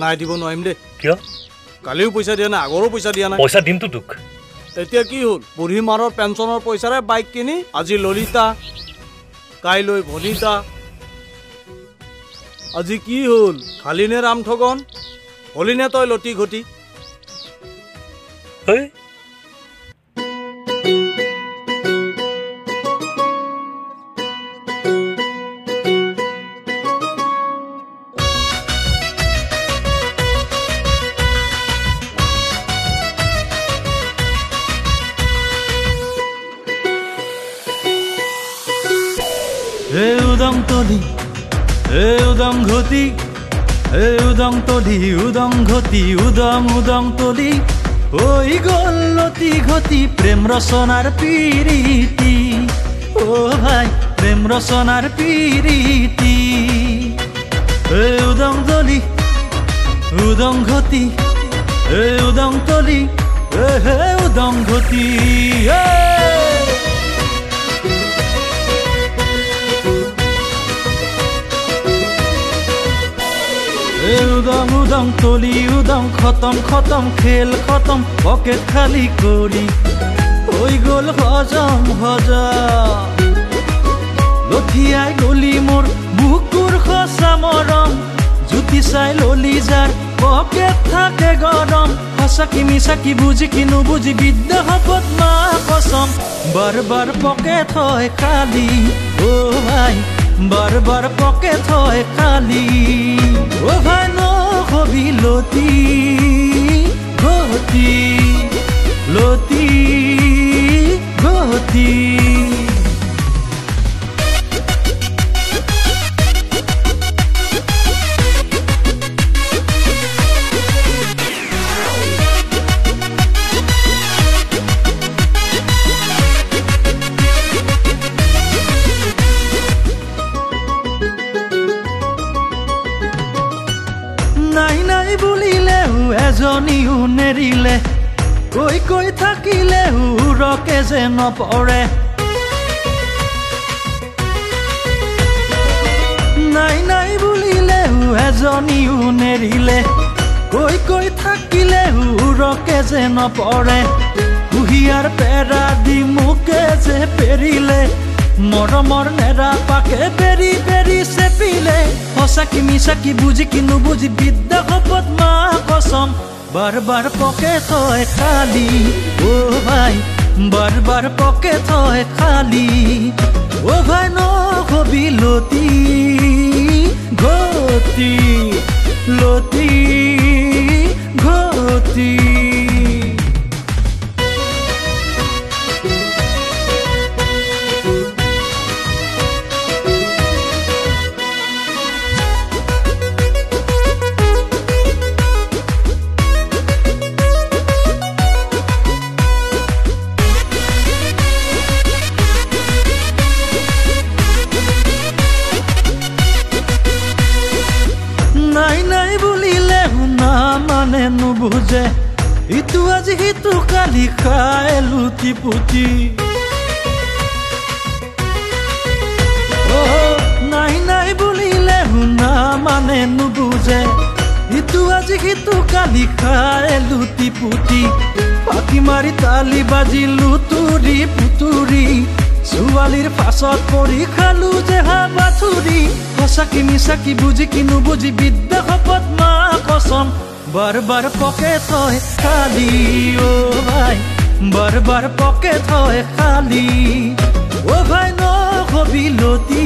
নাই দিব নোৱাৰিম দে কিয় কালিও পইচা দিয়া নাই আগৰো পইচা দিয়া নাই পইচা দিমতো তোক এতিয়া কি হ'ল বুঢ়ী মাৰৰ পেঞ্চনৰ পইচাৰে বাইক কিনি আজি ললিতা কাইলৈ ভনিতা আজি কি হ'ল খালিনে ৰাম ঠগন হলিনে তই লটি ঘটি হেই উদং তলি উদং ঘটি উদং তলি উদং ঘটি উদং উদং তলি ওই গলতি ঘটি প্রেম রচনার পিরিতি ও ভাই প্রেম রচনার পিরিতি উদং তলি উদং ঘটি উদং তলি উদং ঘটি উদং উদং তলি উদং খতম খতম খেল খতম পকেট খালি করি ওই গল হজম হজম লঠিয়াই গলি মোর বুকুর খসা মরম জুতি চাই ললি যার পকেট থাকে গরম হসাকি মিসাকি বুঝি কিনু বুঝি বিদ্যা হপত মা কসম বারবার পকেট হয় খালি ও ভাই বারবার পকেট হয় খালি ও ভাই নবি লতি ঘটি লতি ঘটি নাই নাই বুলিলেও এজনীও নেৰিলে কৈ কৈ থাকিলেও ৰকে যে নপৰে নাই নাই বুলিলেও এজনীও নেৰিলে কৈ কৈ থাকিলেও ৰকে যে নপৰে কুহিয়াৰ পেৰা দি মোকে যে পেৰিলে মৰমৰ নেৰা পাকে পেৰি পেৰি চেপিলে হসাকি মিসাকি বুঝি কিনু বুঝি বিদ্যা হপত মা কসম বারবার পকেট হয় খালি ও ভাই বারবার পকেট হয় খালি ও ভাই নবি লতি ঘটি লতি ঘটি নাই নাই বুলিলে শুনা মানে নুবুজে ইটো আজি সিটো কালি খাই লুটি পুটি নাই নাই বুলিলে শুনা মানে নুবুজে ইটো আজি সিটো কালি খাই লুটি পুটি পাখি মাৰি তালি বাজি লুতুৰি পুতুৰি ছোৱালীৰ পাছত পৰি খালো যে হাবাথুৰি হসাকি মিসাকি বুঝি কিনু বুঝি বিদ্যা হপত মা কসম বারবার পকেট হয় খালি ও ভাই বারবার পকেট হয় খালি ও ভাই নবি লতি